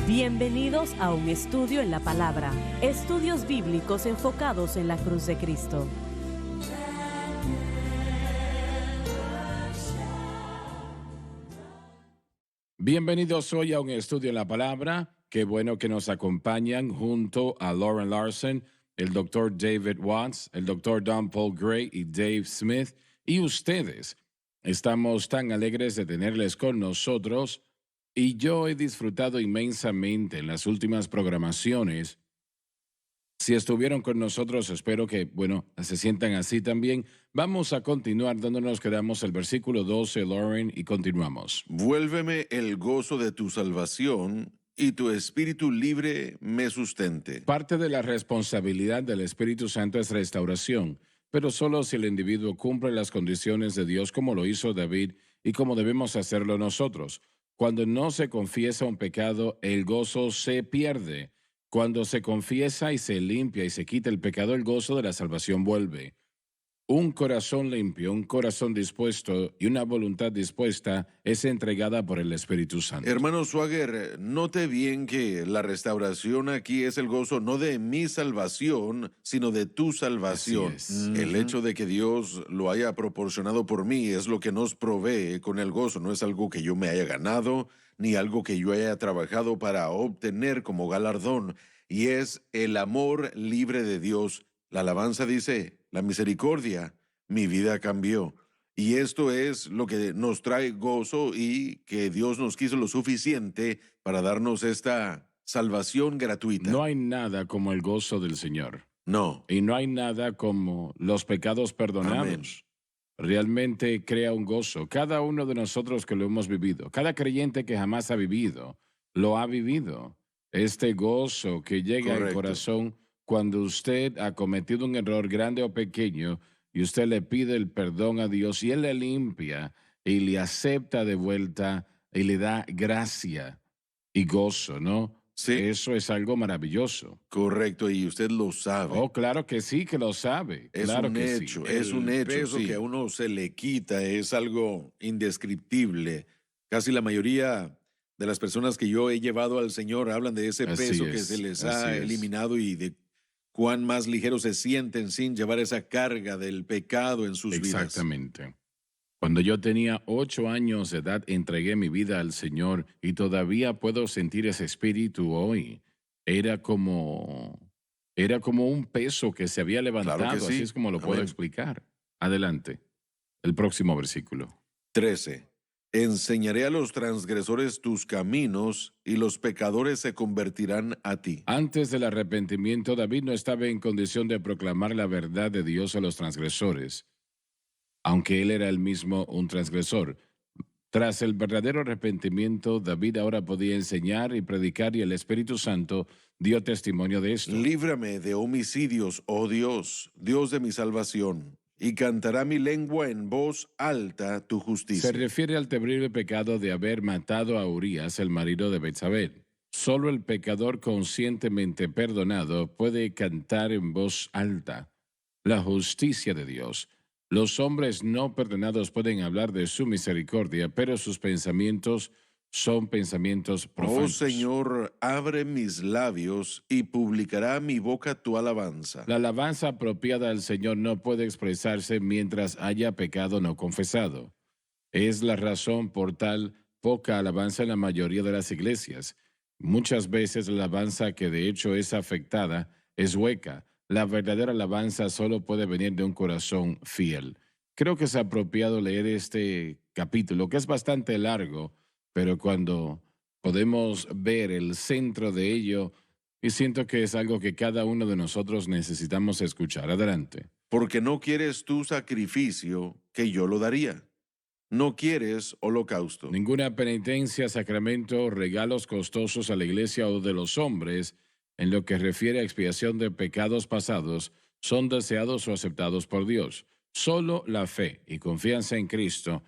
Bienvenidos a un estudio en la palabra. Estudios bíblicos enfocados en la cruz de Cristo. Bienvenidos hoy a un estudio en la palabra. Qué bueno que nos acompañan junto a Lauren Larson, el Dr. David Watts, el Dr. Don Paul Gray y Dave Smith y ustedes. Estamos tan alegres de tenerles con nosotros y yo he disfrutado inmensamente en las últimas programaciones. Si estuvieron con nosotros, espero que, se sientan así también. Vamos a continuar donde nos quedamos, el versículo 12, Lauren, y continuamos. Vuélveme el gozo de tu salvación, y tu espíritu libre me sustente. Parte de la responsabilidad del Espíritu Santo es restauración, pero solo si el individuo cumple las condiciones de Dios como lo hizo David y como debemos hacerlo nosotros. Cuando no se confiesa un pecado, el gozo se pierde. Cuando se confiesa y se limpia y se quita el pecado, el gozo de la salvación vuelve. Un corazón limpio, un corazón dispuesto y una voluntad dispuesta es entregada por el Espíritu Santo. Hermano Swagger, note bien que la restauración aquí es el gozo no de mi salvación, sino de tu salvación. Así es. El hecho de que Dios lo haya proporcionado por mí es lo que nos provee con el gozo. No es algo que yo me haya ganado, ni algo que yo haya trabajado para obtener como galardón. Y es el amor libre de Dios. La alabanza dice, la misericordia, mi vida cambió. Y esto es lo que nos trae gozo y que Dios nos quiso lo suficiente para darnos esta salvación gratuita. No hay nada como el gozo del Señor. No. Y no hay nada como los pecados perdonados. Amén. Realmente crea un gozo. Cada uno de nosotros que lo hemos vivido, cada creyente que jamás ha vivido, lo ha vivido. Este gozo que llega al Correcto. corazón cuando usted ha cometido un error grande o pequeño y usted le pide el perdón a Dios y Él le limpia y le acepta de vuelta y le da gracia y gozo, ¿no? Sí. Eso es algo maravilloso. Correcto, y usted lo sabe. Oh, claro que sí, que lo sabe. Es Claro un que hecho, sí. es un hecho. El peso sí. que a uno se le quita es algo indescriptible. Casi la mayoría de las personas que yo he llevado al Señor hablan de ese Así peso que es, se les así ha es. eliminado y de cuán más ligeros se sienten sin llevar esa carga del pecado en sus vidas. Exactamente. Cuando yo tenía 8 años de edad, entregué mi vida al Señor y todavía puedo sentir ese espíritu hoy. Era como, era como un peso que se había levantado, Claro que sí. así es como lo puedo Amén. explicar. Adelante. El próximo versículo. 13. Enseñaré a los transgresores tus caminos, y los pecadores se convertirán a ti. Antes del arrepentimiento, David no estaba en condición de proclamar la verdad de Dios a los transgresores, aunque él era el mismo un transgresor. Tras el verdadero arrepentimiento, David ahora podía enseñar y predicar y el Espíritu Santo dio testimonio de esto. Líbrame de homicidios, oh Dios, Dios de mi salvación, y cantará mi lengua en voz alta tu justicia. Se refiere al terrible pecado de haber matado a Urías, el marido de Betsabé. Solo el pecador conscientemente perdonado puede cantar en voz alta la justicia de Dios. Los hombres no perdonados pueden hablar de su misericordia, pero sus pensamientos son pensamientos Oh profanos. Señor, abre mis labios, y publicará mi boca tu alabanza. La alabanza apropiada al Señor no puede expresarse mientras haya pecado no confesado. Es la razón por tal poca alabanza en la mayoría de las iglesias. Muchas veces la alabanza que de hecho es afectada es hueca. La verdadera alabanza solo puede venir de un corazón fiel. Creo que es apropiado leer este capítulo, que es bastante largo, pero cuando podemos ver el centro de ello, y siento que es algo que cada uno de nosotros necesitamos escuchar. Adelante. Porque no quieres tu sacrificio, que yo lo daría. No quieres holocausto. Ninguna penitencia, sacramento, regalos costosos a la iglesia o de los hombres, en lo que refiere a expiación de pecados pasados, son deseados o aceptados por Dios. Solo la fe y confianza en Cristo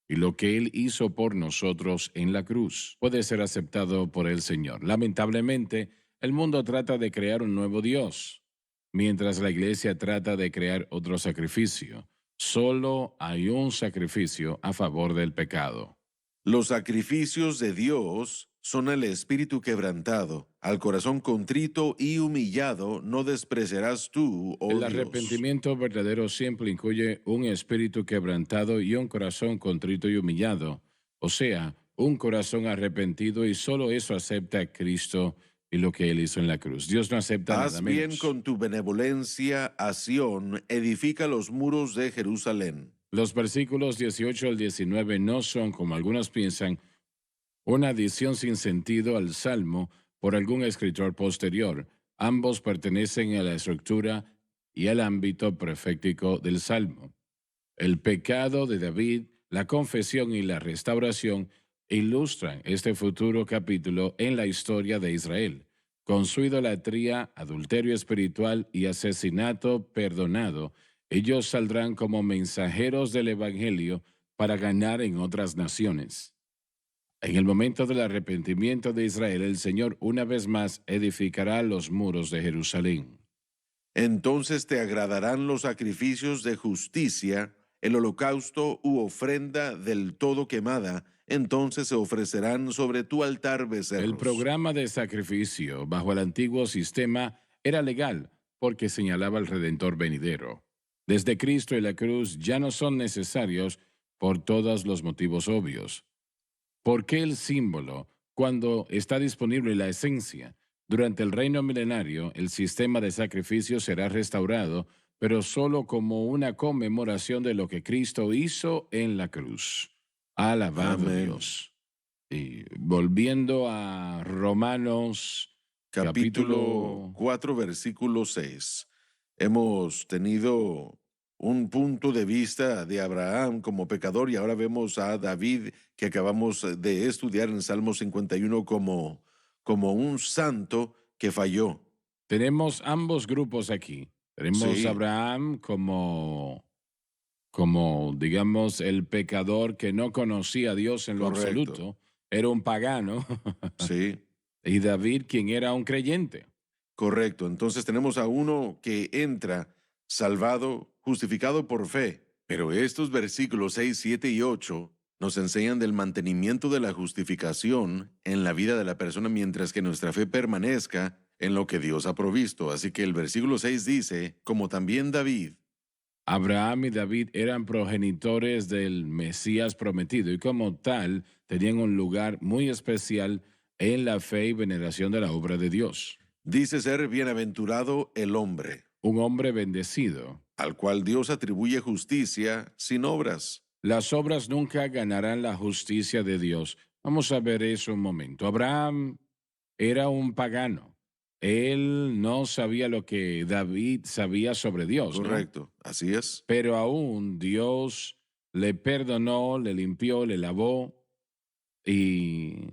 y lo que Él hizo por nosotros en la cruz puede ser aceptado por el Señor. Lamentablemente, el mundo trata de crear un nuevo Dios, mientras la iglesia trata de crear otro sacrificio. Solo hay un sacrificio a favor del pecado. Los sacrificios de Dios son el espíritu quebrantado. Al corazón contrito y humillado no despreciarás tú, oh El Dios. arrepentimiento verdadero siempre incluye un espíritu quebrantado y un corazón contrito y humillado, o sea, un corazón arrepentido, y solo eso acepta a Cristo y lo que Él hizo en la cruz. Dios no acepta nada Haz bien menos. con tu benevolencia a Sión, edifica los muros de Jerusalén. Los versículos 18 al 19 no son, como algunos piensan, una adición sin sentido al Salmo por algún escritor posterior. Ambos pertenecen a la estructura y al ámbito profético del Salmo. El pecado de David, la confesión y la restauración ilustran este futuro capítulo en la historia de Israel. Con su idolatría, adulterio espiritual y asesinato perdonado, ellos saldrán como mensajeros del Evangelio para ganar en otras naciones. En el momento del arrepentimiento de Israel, el Señor una vez más edificará los muros de Jerusalén. Entonces te agradarán los sacrificios de justicia, el holocausto u ofrenda del todo quemada, entonces se ofrecerán sobre tu altar El becerros. programa de sacrificio bajo el antiguo sistema era legal porque señalaba al Redentor venidero. Desde Cristo y la cruz ya no son necesarios por todos los motivos obvios. ¿Por qué el símbolo cuando está disponible la esencia? Durante el reino milenario, el sistema de sacrificio será restaurado, pero solo como una conmemoración de lo que Cristo hizo en la cruz. Alabado Amén. Dios. Y volviendo a Romanos Capítulo capítulo... 4, versículo 6. Hemos tenido un punto de vista de Abraham como pecador y ahora vemos a David que acabamos de estudiar en Salmo 51 como un santo que falló. Tenemos ambos grupos aquí. Tenemos a Sí, Abraham como, digamos, el pecador que no conocía a Dios en lo correcto. absoluto, era un pagano, Sí, y David, quien era un creyente. correcto. Entonces tenemos a uno que entra salvado, justificado por fe. Pero estos versículos 6, 7 y 8 nos enseñan del mantenimiento de la justificación en la vida de la persona mientras que nuestra fe permanezca en lo que Dios ha provisto. Así que el versículo 6 dice, como también David, Abraham y David eran progenitores del Mesías prometido y como tal tenían un lugar muy especial en la fe y veneración de la obra de Dios. dice ser bienaventurado el hombre, Un hombre bendecido. al cual Dios atribuye justicia sin obras. Las obras nunca ganarán la justicia de Dios. Vamos a ver eso un momento. Abraham era un pagano. Él no sabía lo que David sabía sobre Dios, ¿no? Correcto, así es. Pero aún Dios le perdonó, le limpió, le lavó y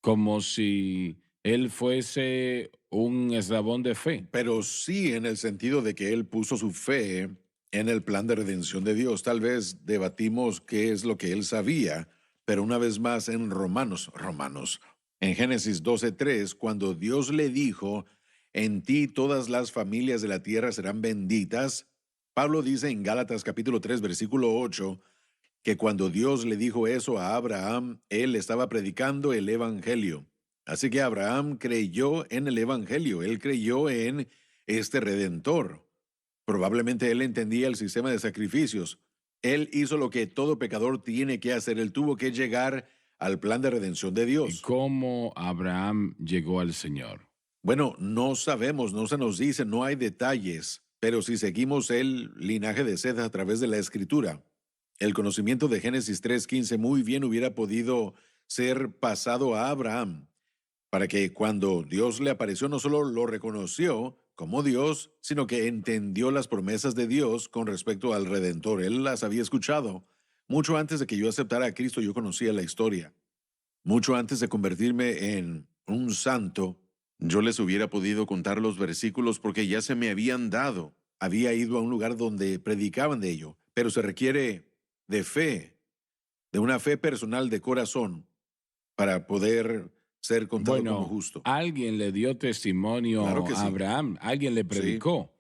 como si él fuese un eslabón de fe. Pero sí en el sentido de que él puso su fe en el plan de redención de Dios. Tal vez debatimos qué es lo que él sabía, pero una vez más en Romanos, en Génesis 12:3, cuando Dios le dijo, en ti todas las familias de la tierra serán benditas, Pablo dice en Gálatas capítulo 3, versículo 8, que cuando Dios le dijo eso a Abraham, él estaba predicando el Evangelio. Así que Abraham creyó en el Evangelio, él creyó en este Redentor. Probablemente él entendía el sistema de sacrificios. Él hizo lo que todo pecador tiene que hacer, él tuvo que llegar al plan de redención de ¿Y Dios. cómo Abraham llegó al Señor? Bueno, no sabemos, no se nos dice, no hay detalles, pero si seguimos el linaje de Seth a través de la Escritura, el conocimiento de Génesis 3:15 muy bien hubiera podido ser pasado a Abraham, para que cuando Dios le apareció no solo lo reconoció como Dios, sino que entendió las promesas de Dios con respecto al Redentor. Él las había escuchado. Mucho antes de que yo aceptara a Cristo, yo conocía la historia. Mucho antes de convertirme en un santo, yo les hubiera podido contar los versículos porque ya se me habían dado. Había ido a un lugar donde predicaban de ello, pero se requiere de fe, de una fe personal de corazón para poder ser contado como Bueno, justo. alguien le dio Claro testimonio que a sí, Abraham, alguien le sí. predicó.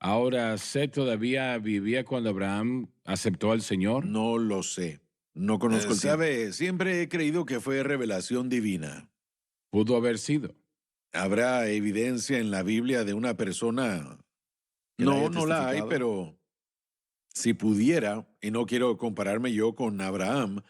Ahora, ¿Seth todavía vivía cuando Abraham aceptó al Señor? No lo sé. No conozco el tiempo. Sabe, siempre he creído que fue revelación divina. Pudo haber sido. ¿Habrá evidencia en la Biblia de una persona que la No, haya no la hay, testificado? pero Si pudiera, y no quiero compararme yo con Abraham,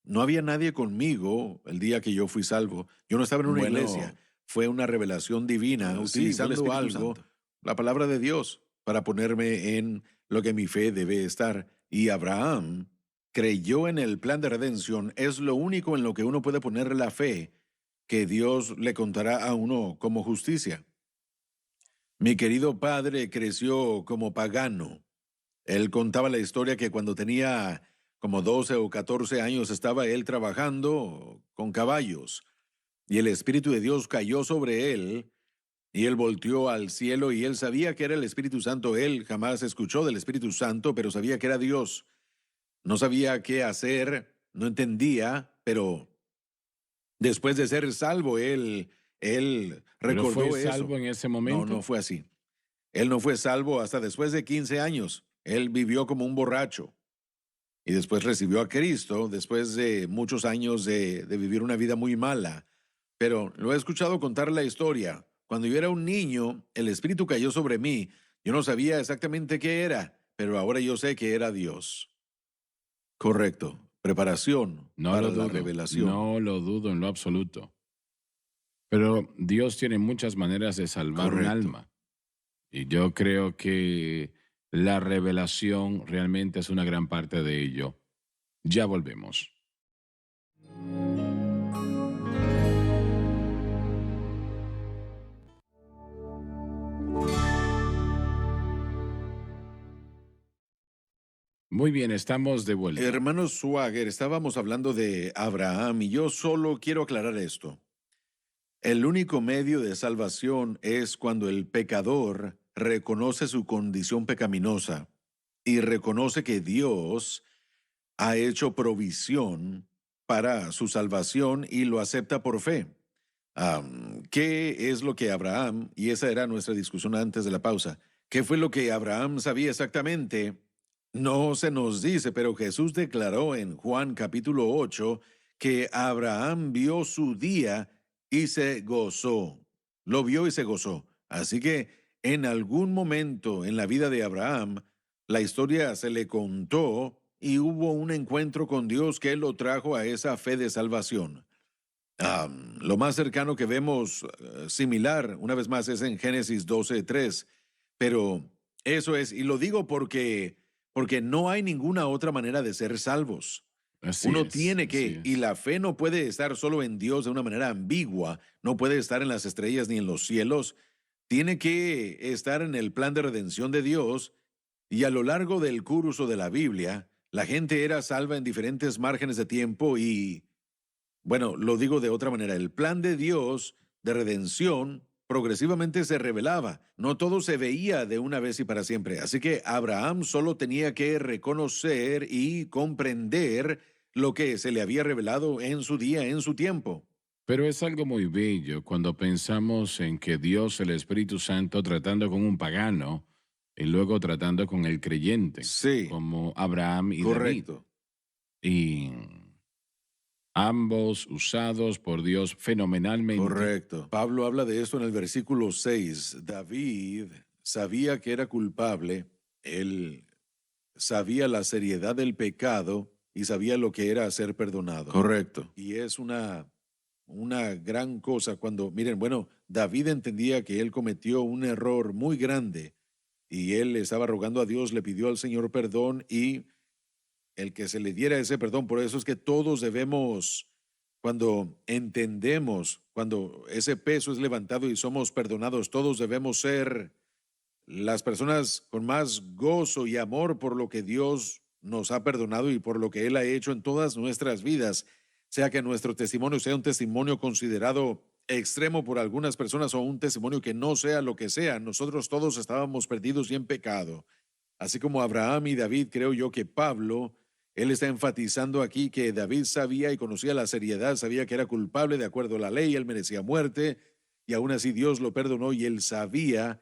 no había nadie conmigo el día que yo fui salvo. Yo no estaba en una Bueno, iglesia. Fue una revelación divina sí, fue el utilizando Espíritu algo, Santo. la palabra de Dios, para ponerme en lo que mi fe debe estar. Y Abraham creyó en el plan de redención. Es lo único en lo que uno puede poner la fe, que Dios le contará a uno como justicia. Mi querido padre creció como pagano. Él contaba la historia que cuando tenía como 12 o 14 años estaba él trabajando con caballos y el Espíritu de Dios cayó sobre él y él volteó al cielo y él sabía que era el Espíritu Santo. Él jamás escuchó del Espíritu Santo, pero sabía que era Dios. No sabía qué hacer, no entendía, pero después de ser salvo, él Pero fue recordó eso. salvo en ese No, momento. no fue así. Él no fue salvo hasta después de 15 años. Él vivió como un borracho y después recibió a Cristo después de muchos años de vivir una vida muy mala. Pero lo he escuchado contar la historia. Cuando yo era un niño, el Espíritu cayó sobre mí. Yo no sabía exactamente qué era, pero ahora yo sé que era Dios. Correcto. Preparación No para lo la dudo. revelación. No lo dudo en lo absoluto. Pero Dios tiene muchas maneras de salvar un Correcto. alma. Y yo creo que la revelación realmente es una gran parte de ello. Ya volvemos. Muy bien, estamos de vuelta. Hermano Swagger, estábamos hablando de Abraham y yo solo quiero aclarar esto. El único medio de salvación es cuando el pecador reconoce su condición pecaminosa y reconoce que Dios ha hecho provisión para su salvación y lo acepta por fe. ¿Qué es lo que Abraham, y esa era nuestra discusión antes de la pausa, qué fue lo que Abraham sabía exactamente? No se nos dice, pero Jesús declaró en Juan capítulo 8 que Abraham vio su día y se gozó. Lo vio y se gozó. Así que en algún momento en la vida de Abraham, la historia se le contó y hubo un encuentro con Dios que lo trajo a esa fe de salvación. Lo más cercano que vemos similar, una vez más, es en Génesis 12:3. Pero eso es, y lo digo porque no hay ninguna otra manera de ser salvos. Uno tiene Así que, y es. la fe no puede estar solo en Dios de una manera ambigua, no puede estar en las estrellas ni en los cielos, tiene que estar en el plan de redención de Dios, y a lo largo del curso de la Biblia, la gente era salva en diferentes márgenes de tiempo y, bueno, lo digo de otra manera, el plan de Dios de redención progresivamente se revelaba. No todo se veía de una vez y para siempre. Así que Abraham solo tenía que reconocer y comprender lo que se le había revelado en su día, en su tiempo. Pero es algo muy bello cuando pensamos en que Dios, el Espíritu Santo, tratando con un pagano y luego tratando con el creyente, Sí, como Abraham y David. correcto. Y ambos usados por Dios fenomenalmente. Correcto. Pablo habla de esto en el versículo 6. David sabía que era culpable, él sabía la seriedad del pecado y sabía lo que era ser perdonado. Correcto. Y es una gran cosa cuando, miren, bueno, David entendía que él cometió un error muy grande y él estaba rogando a Dios, le pidió al Señor perdón y el que se le diera ese perdón. Por eso es que todos debemos, cuando entendemos, cuando ese peso es levantado y somos perdonados, todos debemos ser las personas con más gozo y amor por lo que Dios nos ha perdonado y por lo que Él ha hecho en todas nuestras vidas, sea que nuestro testimonio sea un testimonio considerado extremo por algunas personas o un testimonio que no sea lo que sea. Nosotros todos estábamos perdidos y en pecado. Así como Abraham y David, creo yo que Pablo, él está enfatizando aquí que David sabía y conocía la seriedad, sabía que era culpable de acuerdo a la ley, él merecía muerte y aún así Dios lo perdonó y él sabía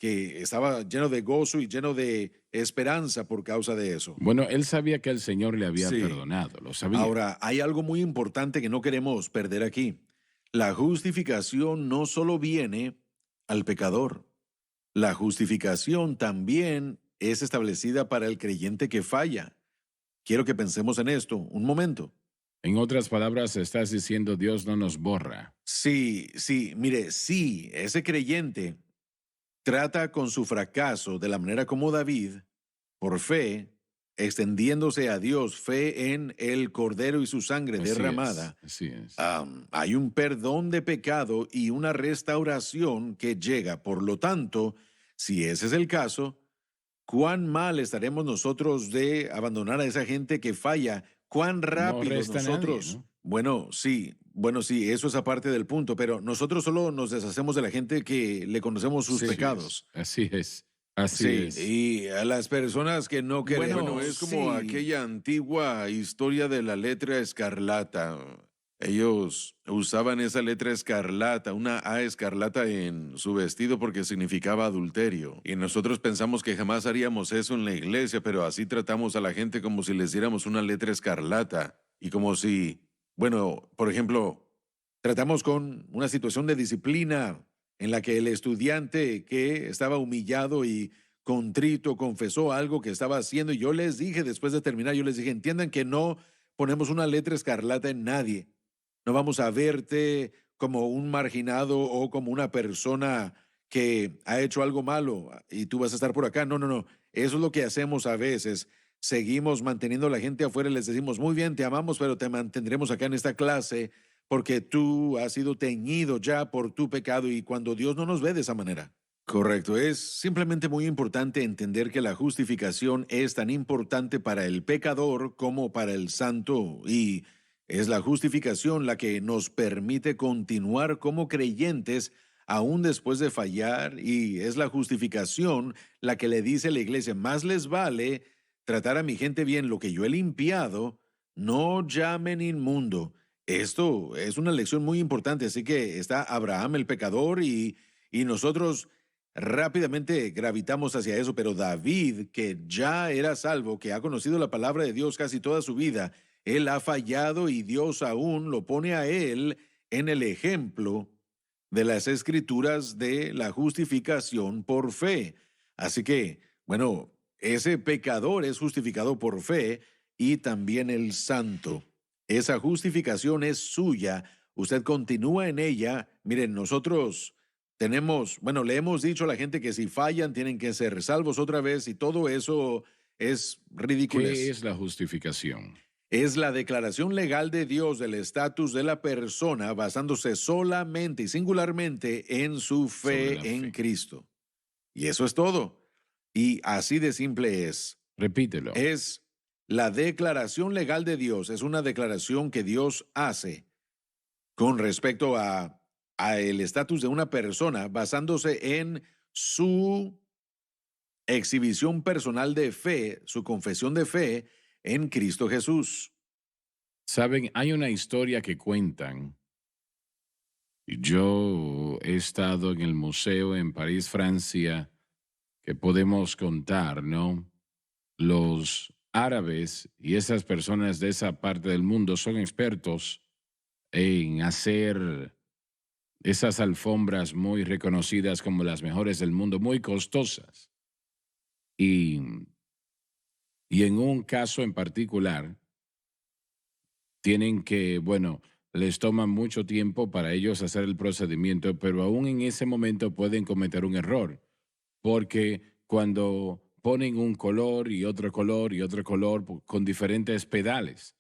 que estaba lleno de gozo y lleno de esperanza por causa de eso. Bueno, él sabía que el Señor le había Sí. perdonado, lo sabía. Ahora, hay algo muy importante que no queremos perder aquí. La justificación no solo viene al pecador, la justificación también es establecida para el creyente que falla. Quiero que pensemos en esto un momento. En otras palabras, estás diciendo Dios no nos borra. Sí, sí, mire, sí, ese creyente trata con su fracaso de la manera como David, por fe, extendiéndose a Dios, fe en el Cordero y su sangre Así es, derramada. así es. Hay un perdón de pecado y una restauración que llega. Por lo tanto, si ese es el caso, ¿cuán mal estaremos nosotros de abandonar a esa gente que falla? ¿Cuán No rápido resta nadie, nosotros? ¿no? Bueno, sí, eso es aparte del punto, pero nosotros solo nos deshacemos de la gente que le conocemos sus Así es, pecados. así es, así Sí, es. y a las personas que no queremos, Bueno, es como sí. aquella antigua historia de la letra escarlata. Ellos usaban esa letra escarlata, una A escarlata en su vestido porque significaba adulterio. Y nosotros pensamos que jamás haríamos eso en la iglesia, pero así tratamos a la gente como si les diéramos una letra escarlata. Y como si, bueno, por ejemplo, tratamos con una situación de disciplina en la que el estudiante que estaba humillado y contrito confesó algo que estaba haciendo y yo les dije, después de terminar, yo les dije, entiendan que no ponemos una letra escarlata en nadie. No vamos a verte como un marginado o como una persona que ha hecho algo malo y tú vas a estar por acá. No, no, no. Eso es lo que hacemos a veces. Seguimos manteniendo a la gente afuera y les decimos, muy bien, te amamos, pero te mantendremos acá en esta clase porque tú has sido teñido ya por tu pecado y cuando Dios no nos ve de esa manera. Correcto, es simplemente muy importante entender que la justificación es tan importante para el pecador como para el santo y es la justificación la que nos permite continuar como creyentes aún después de fallar y es la justificación la que le dice a la iglesia, más les vale tratar a mi gente bien lo que yo he limpiado, no llamen inmundo. Esto es una lección muy importante, así que está Abraham el pecador y nosotros rápidamente gravitamos hacia eso, pero David, que ya era salvo, que ha conocido la palabra de Dios casi toda su vida, él ha fallado y Dios aún lo pone a él en el ejemplo de las escrituras de la justificación por fe. Así que, bueno, ese pecador es justificado por fe y también el santo. Esa justificación es suya. Usted continúa en ella. Miren, nosotros tenemos, bueno, le hemos dicho a la gente que si fallan tienen que ser salvos otra vez y todo eso es ¿Qué ridiculez. es la justificación? Es la declaración legal de Dios del estatus de la persona basándose solamente y singularmente en su Sobre la fe en fe. Cristo. Y eso es todo. Y así de simple es. Repítelo. Es la declaración legal de Dios, es una declaración que Dios hace con respecto a el estatus de una persona basándose en su exhibición personal de fe, su confesión de fe en Cristo Jesús. Saben, hay una historia que cuentan. Yo he estado en el museo en París, Francia, que podemos contar, ¿no? Los árabes y esas personas de esa parte del mundo son expertos en hacer esas alfombras muy reconocidas como las mejores del mundo, muy costosas. Y, y en un caso en particular, tienen que, bueno, les toma mucho tiempo para ellos hacer el procedimiento, pero aún en ese momento pueden cometer un error, porque cuando ponen un color y otro color y otro color con diferentes pedales,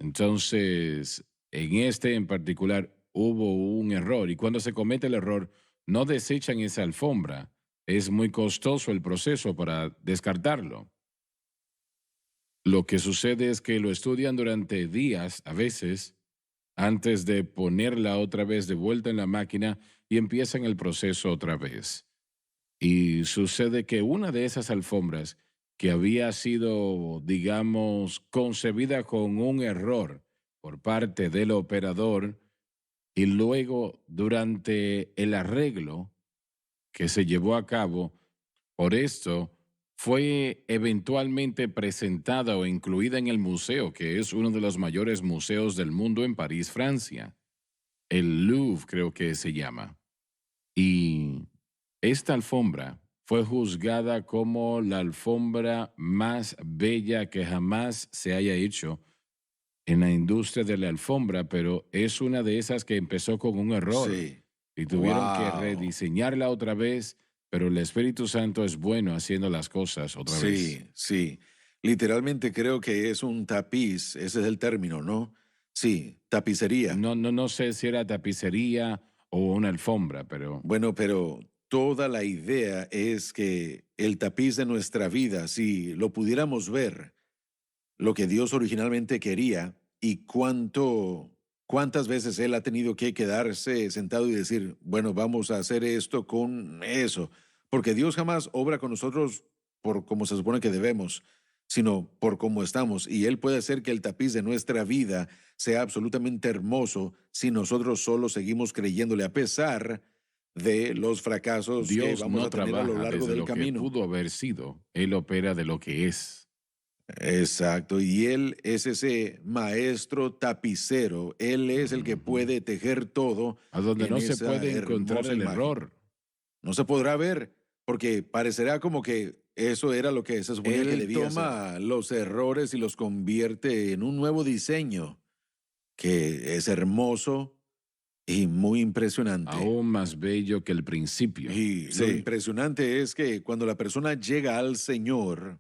entonces en este en particular hubo un error y cuando se comete el error no desechan esa alfombra, es muy costoso el proceso para descartarlo. Lo que sucede es que lo estudian durante días, a veces, antes de ponerla otra vez de vuelta en la máquina y empiezan el proceso otra vez. Y sucede que una de esas alfombras que había sido, digamos, concebida con un error por parte del operador y luego durante el arreglo que se llevó a cabo. Por esto, fue eventualmente presentada o incluida en el museo, que es uno de los mayores museos del mundo en París, Francia. El Louvre creo que se llama. Y esta alfombra fue juzgada como la alfombra más bella que jamás se haya hecho en la industria de la alfombra, pero es una de esas que empezó con un error Sí. y tuvieron que Wow. rediseñarla otra vez, pero el Espíritu Santo es bueno haciendo las cosas otra vez. Sí, sí. Literalmente creo que es un tapiz, ese es el término, ¿no? Sí, tapicería. No sé si era tapicería o una alfombra, pero Bueno, pero toda la idea es que el tapiz de nuestra vida, si lo pudiéramos ver, lo que Dios originalmente quería y cuántas veces Él ha tenido que quedarse sentado y decir, bueno, vamos a hacer esto con eso, porque Dios jamás obra con nosotros por como se supone que debemos, sino por cómo estamos, y Él puede hacer que el tapiz de nuestra vida sea absolutamente hermoso si nosotros solo seguimos creyéndole a pesar de los fracasos que Dios vamos no a tener a lo trabaja largo desde del lo que camino. pudo haber sido. Él opera de lo que es. Exacto, y él es ese maestro tapicero, él es el que Ujú. puede tejer todo A donde en no se esa puede encontrar hermosa el imagen. error. No se podrá ver, porque parecerá como que eso era lo que se suponía que Él debía ser. toma los errores y los convierte en un nuevo diseño Que es hermoso y muy impresionante. Aún más bello que el principio. Y lo Sí. impresionante es que cuando la persona llega al Señor,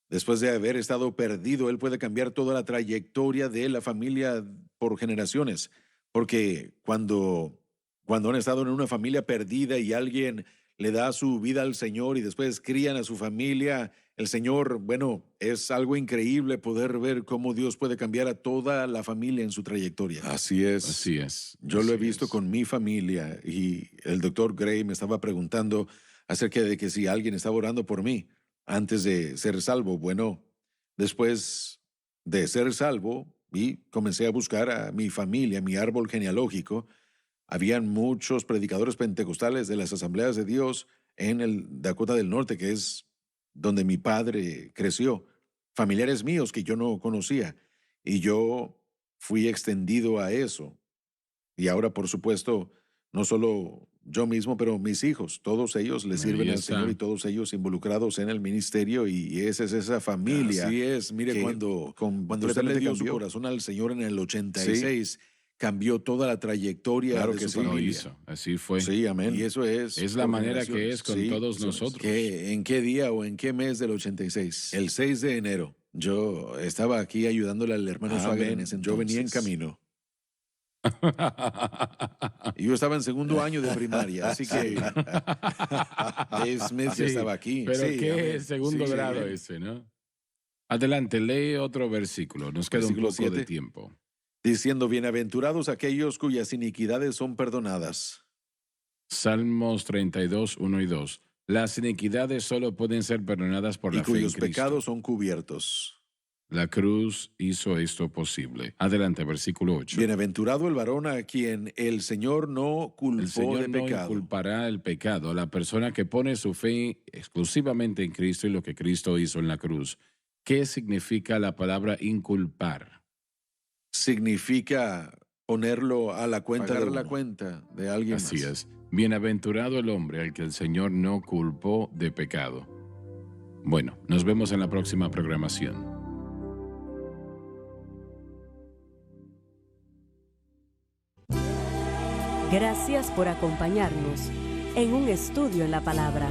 después de haber estado perdido, Él puede cambiar toda la trayectoria de la familia por generaciones. Porque cuando han estado en una familia perdida y alguien le da su vida al Señor y después crían a su familia, el Señor, bueno, es algo increíble poder ver cómo Dios puede cambiar a toda la familia en su trayectoria. Así es. Así es. Yo lo he así visto es. con mi familia y el doctor Gray me estaba preguntando acerca de que si alguien estaba orando por mí antes de ser salvo. Bueno, después de ser salvo y comencé a buscar a mi familia, mi árbol genealógico, habían muchos predicadores pentecostales de las Asambleas de Dios en el Dakota del Norte, que es donde mi padre creció, familiares míos que yo no conocía, y yo fui extendido a eso. Y ahora, por supuesto, no solo yo mismo, pero mis hijos, todos ellos le Ahí sirven al está. Señor y todos ellos involucrados en el ministerio y esa es esa familia. Así es. Mire, que cuando usted le completamente dio dio su su corazón al Señor en el 86, cambió toda la trayectoria Claro de que su sí. Lo familia. hizo. Así fue. Sí, amén. Y eso Es la por manera que generaciones. es con Sí, todos generaciones. nosotros. ¿En qué día o en qué mes del 86? El 6 de enero. Yo estaba aquí ayudándole al hermano Swagger en ese Yo venía en entonces. camino. Y yo estaba en segundo año de primaria, así que Dave Smith Sí, ya estaba aquí. Pero Sí, qué amén. segundo Sí, grado amén. ese, ¿no? Adelante, lee otro versículo. Nos queda un Versículo poco de 7. tiempo. Diciendo, bienaventurados aquellos cuyas iniquidades son perdonadas. Salmos 32, 1 y 2. Las iniquidades solo pueden ser perdonadas por Y la fe en cuyos Cristo. pecados son cubiertos. La cruz hizo esto posible. Adelante, versículo 8. Bienaventurado el varón a quien el Señor no El culpó Señor de no pecado. inculpará el pecado a la persona que pone su fe exclusivamente en Cristo y lo que Cristo hizo en la cruz. ¿Qué significa la palabra inculpar? Significa ponerlo a la cuenta Pagar de la uno. cuenta de alguien Así más. es. Bienaventurado el hombre al que el Señor no culpó de pecado. Bueno, nos vemos en la próxima programación. Gracias por acompañarnos en un estudio en la palabra.